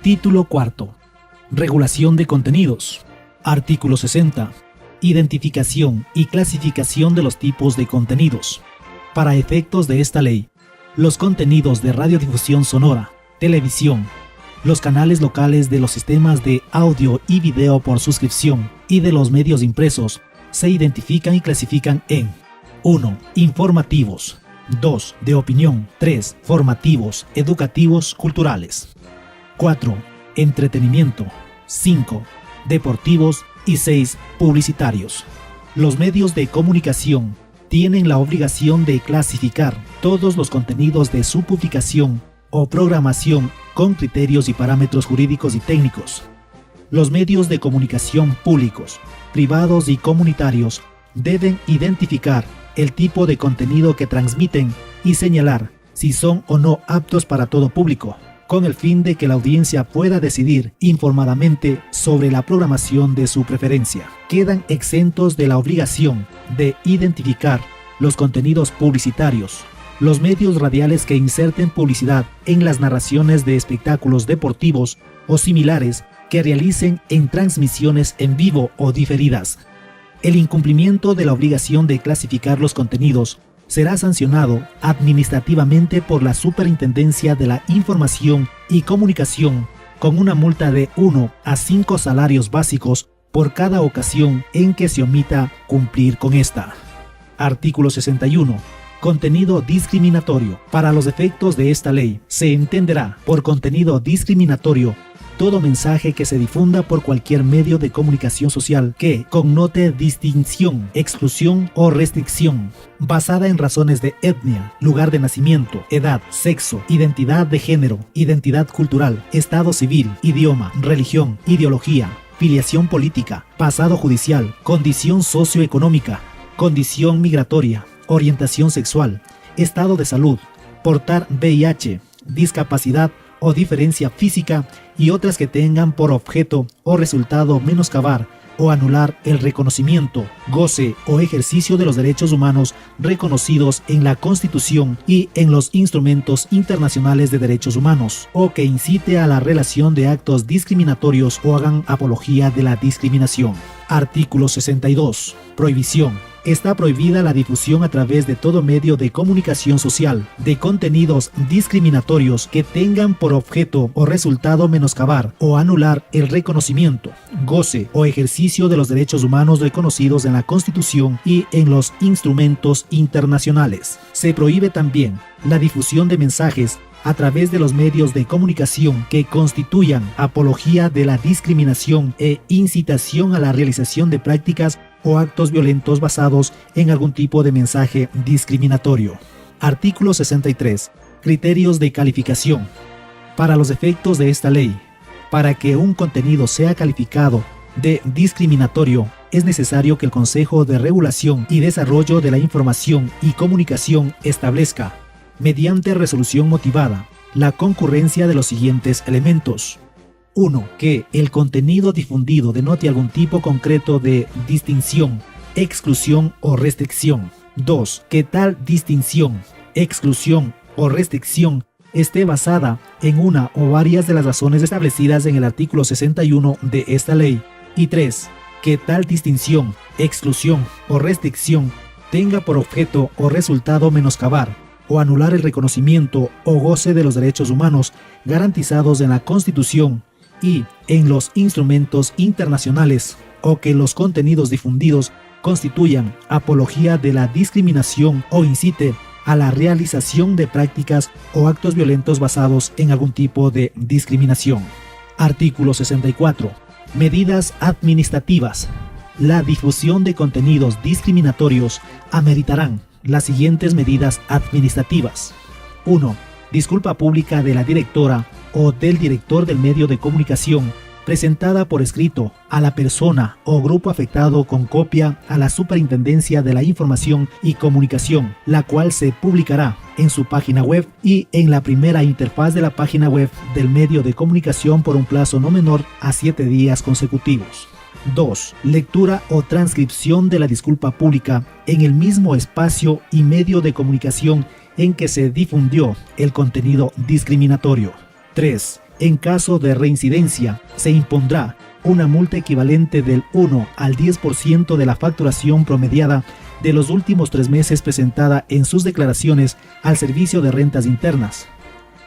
Título cuarto. Regulación de contenidos. Artículo 60. Identificación y clasificación de los tipos de contenidos. Para efectos de esta ley, los contenidos de radiodifusión sonora, televisión, los canales locales de los sistemas de audio y video por suscripción y de los medios impresos se identifican y clasifican en 1. Informativos. 2. De opinión. 3. Formativos, educativos, culturales. 4. Entretenimiento. 5. Deportivos y 6. Publicitarios. Los medios de comunicación tienen la obligación de clasificar todos los contenidos de su publicación o programación con criterios y parámetros jurídicos y técnicos. Los medios de comunicación públicos, privados y comunitarios deben identificar el tipo de contenido que transmiten y señalar si son o no aptos para todo público, con el fin de que la audiencia pueda decidir informadamente sobre la programación de su preferencia. Quedan exentos de la obligación de identificar los contenidos publicitarios, los medios radiales que inserten publicidad en las narraciones de espectáculos deportivos o similares que realicen en transmisiones en vivo o diferidas. El incumplimiento de la obligación de clasificar los contenidos será sancionado administrativamente por la Superintendencia de la Información y Comunicación con una multa de 1 a 5 salarios básicos por cada ocasión en que se omita cumplir con esta. Artículo 61. Contenido discriminatorio. Para los efectos de esta ley, se entenderá por contenido discriminatorio todo mensaje que se difunda por cualquier medio de comunicación social que connote distinción, exclusión o restricción, basada en razones de etnia, lugar de nacimiento, edad, sexo, identidad de género, identidad cultural, estado civil, idioma, religión, ideología, filiación política, pasado judicial, condición socioeconómica, condición migratoria, orientación sexual, estado de salud, portar VIH, discapacidad o diferencia física y otras que tengan por objeto o resultado menoscabar o anular el reconocimiento, goce o ejercicio de los derechos humanos reconocidos en la Constitución y en los instrumentos internacionales de derechos humanos, o que incite a la relación de actos discriminatorios o hagan apología de la discriminación. Artículo 62. Prohibición. Está prohibida la difusión a través de todo medio de comunicación social de contenidos discriminatorios que tengan por objeto o resultado menoscabar o anular el reconocimiento, goce o ejercicio de los derechos humanos reconocidos en la Constitución y en los instrumentos internacionales. Se prohíbe también la difusión de mensajes a través de los medios de comunicación que constituyan apología de la discriminación e incitación a la realización de prácticas o actos violentos basados en algún tipo de mensaje discriminatorio. Artículo 63. Criterios de calificación. Para los efectos de esta ley, para que un contenido sea calificado de discriminatorio, es necesario que el Consejo de Regulación y Desarrollo de la Información y Comunicación establezca, mediante resolución motivada, la concurrencia de los siguientes elementos. 1. Que el contenido difundido denote algún tipo concreto de distinción, exclusión o restricción. 2. Que tal distinción, exclusión o restricción esté basada en una o varias de las razones establecidas en el artículo 61 de esta ley. Y 3. Que tal distinción, exclusión o restricción tenga por objeto o resultado menoscabar o anular el reconocimiento o goce de los derechos humanos garantizados en la Constitución y en los instrumentos internacionales, o que los contenidos difundidos constituyan apología de la discriminación o incite a la realización de prácticas o actos violentos basados en algún tipo de discriminación. Artículo 64. Medidas administrativas. La difusión de contenidos discriminatorios ameritarán las siguientes medidas administrativas. 1. Disculpa pública de la directora o del director del medio de comunicación, presentada por escrito a la persona o grupo afectado con copia a la Superintendencia de la Información y Comunicación, la cual se publicará en su página web y en la primera interfaz de la página web del medio de comunicación por un plazo no menor a 7 días consecutivos. 2. Lectura o transcripción de la disculpa pública en el mismo espacio y medio de comunicación en que se difundió el contenido discriminatorio. 3. En caso de reincidencia, se impondrá una multa equivalente del 1 al 10% de la facturación promediada de los últimos 3 meses presentada en sus declaraciones al Servicio de Rentas Internas,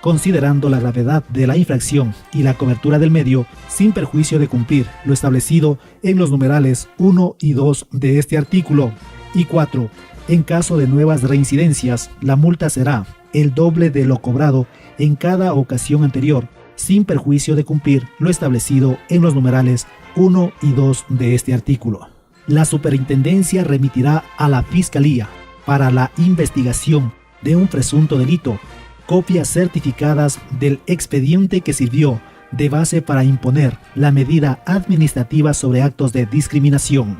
considerando la gravedad de la infracción y la cobertura del medio, sin perjuicio de cumplir lo establecido en los numerales 1 y 2 de este artículo. Y 4. En caso de nuevas reincidencias, la multa será el doble de lo cobrado en cada ocasión anterior, sin perjuicio de cumplir lo establecido en los numerales 1 y 2 de este artículo. La Superintendencia remitirá a la Fiscalía, para la investigación de un presunto delito, copias certificadas del expediente que sirvió de base para imponer la medida administrativa sobre actos de discriminación.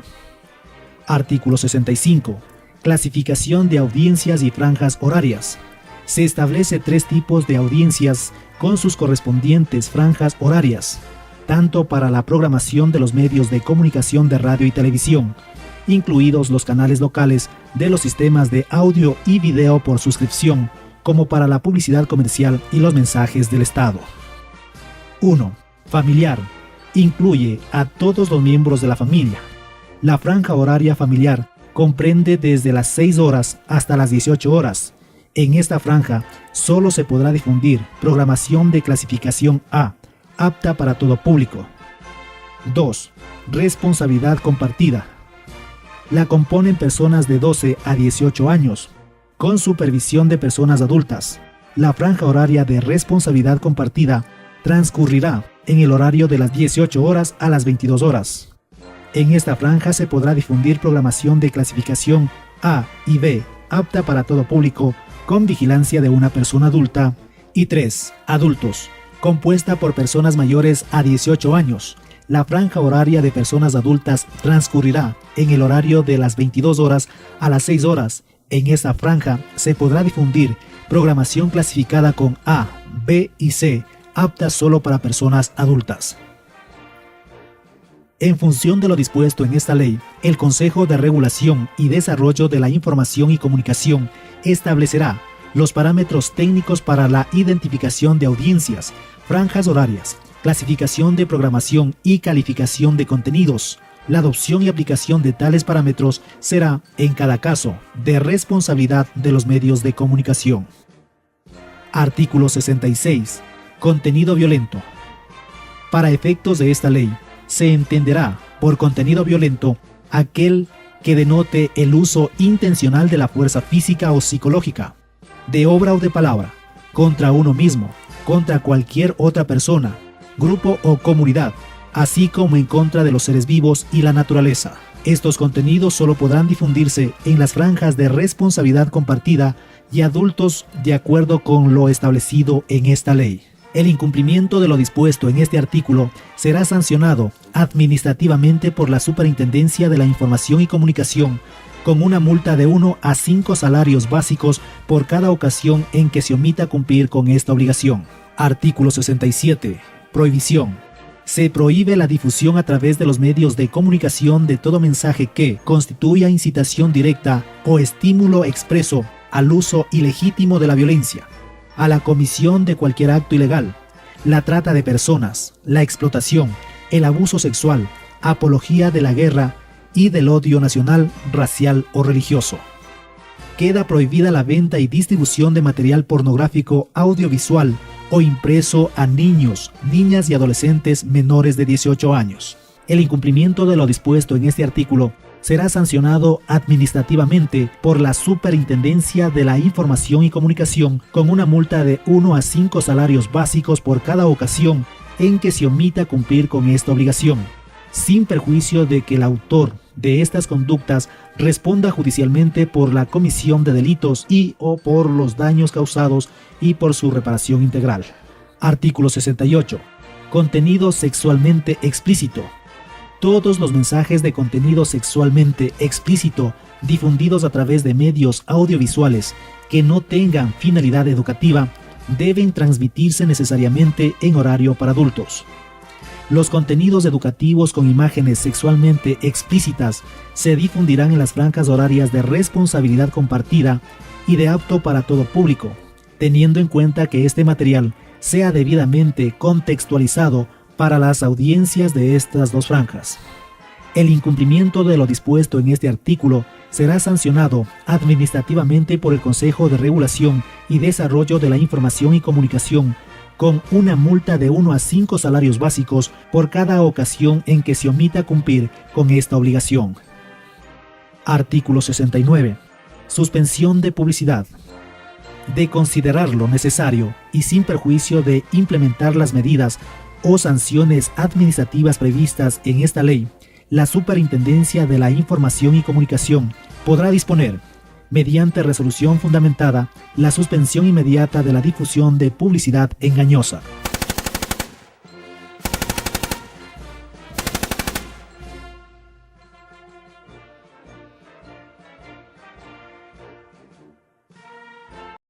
Artículo 65. Clasificación de audiencias y franjas horarias. Se establece 3 tipos de audiencias con sus correspondientes franjas horarias, tanto para la programación de los medios de comunicación de radio y televisión, incluidos los canales locales de los sistemas de audio y video por suscripción, como para la publicidad comercial y los mensajes del Estado. 1. Familiar. Incluye a todos los miembros de la familia. La franja horaria familiar comprende desde las 6 horas hasta las 18 horas. En esta franja solo se podrá difundir programación de clasificación A, apta para todo público. 2. Responsabilidad compartida. La componen personas de 12 a 18 años, con supervisión de personas adultas. La franja horaria de responsabilidad compartida transcurrirá en el horario de las 18 horas a las 22 horas. En esta franja se podrá difundir programación de clasificación A y B, apta para todo público, con vigilancia de una persona adulta. Y 3. Adultos, compuesta por personas mayores a 18 años. La franja horaria de personas adultas transcurrirá en el horario de las 22 horas a las 6 horas. En esta franja se podrá difundir programación clasificada con A, B y C, apta solo para personas adultas. En función de lo dispuesto en esta ley, el Consejo de Regulación y Desarrollo de la Información y Comunicación establecerá los parámetros técnicos para la identificación de audiencias, franjas horarias, clasificación de programación y calificación de contenidos. La adopción y aplicación de tales parámetros será, en cada caso, de responsabilidad de los medios de comunicación. Artículo 66. Contenido violento. Para efectos de esta ley, se entenderá por contenido violento aquel que denote el uso intencional de la fuerza física o psicológica, de obra o de palabra, contra uno mismo, contra cualquier otra persona, grupo o comunidad, así como en contra de los seres vivos y la naturaleza. Estos contenidos solo podrán difundirse en las franjas de responsabilidad compartida y adultos de acuerdo con lo establecido en esta ley. El incumplimiento de lo dispuesto en este artículo será sancionado administrativamente por la Superintendencia de la Información y Comunicación con una multa de 1 a 5 salarios básicos por cada ocasión en que se omita cumplir con esta obligación. Artículo 67. Prohibición. Se prohíbe la difusión a través de los medios de comunicación de todo mensaje que constituya incitación directa o estímulo expreso al uso ilegítimo de la violencia, a la comisión de cualquier acto ilegal, la trata de personas, la explotación, el abuso sexual, apología de la guerra y del odio nacional, racial o religioso. Queda prohibida la venta y distribución de material pornográfico audiovisual o impreso a niños, niñas y adolescentes menores de 18 años. El incumplimiento de lo dispuesto en este artículo será sancionado administrativamente por la Superintendencia de la Información y Comunicación con una multa de 1 a 5 salarios básicos por cada ocasión en que se omita cumplir con esta obligación, sin perjuicio de que el autor de estas conductas responda judicialmente por la comisión de delitos y o por los daños causados y por su reparación integral. Artículo 68. Contenido sexualmente explícito. Todos los mensajes de contenido sexualmente explícito difundidos a través de medios audiovisuales que no tengan finalidad educativa deben transmitirse necesariamente en horario para adultos. Los contenidos educativos con imágenes sexualmente explícitas se difundirán en las franjas horarias de responsabilidad compartida y de apto para todo público, teniendo en cuenta que este material sea debidamente contextualizado para las audiencias de estas dos franjas. El incumplimiento de lo dispuesto en este artículo será sancionado administrativamente por el Consejo de Regulación y Desarrollo de la Información y Comunicación, con una multa de 1 a 5 salarios básicos por cada ocasión en que se omita cumplir con esta obligación. Artículo 69. Suspensión de publicidad. De considerarlo necesario y sin perjuicio de implementar las medidas o sanciones administrativas previstas en esta ley, la Superintendencia de la Información y Comunicación podrá disponer, mediante resolución fundamentada, la suspensión inmediata de la difusión de publicidad engañosa.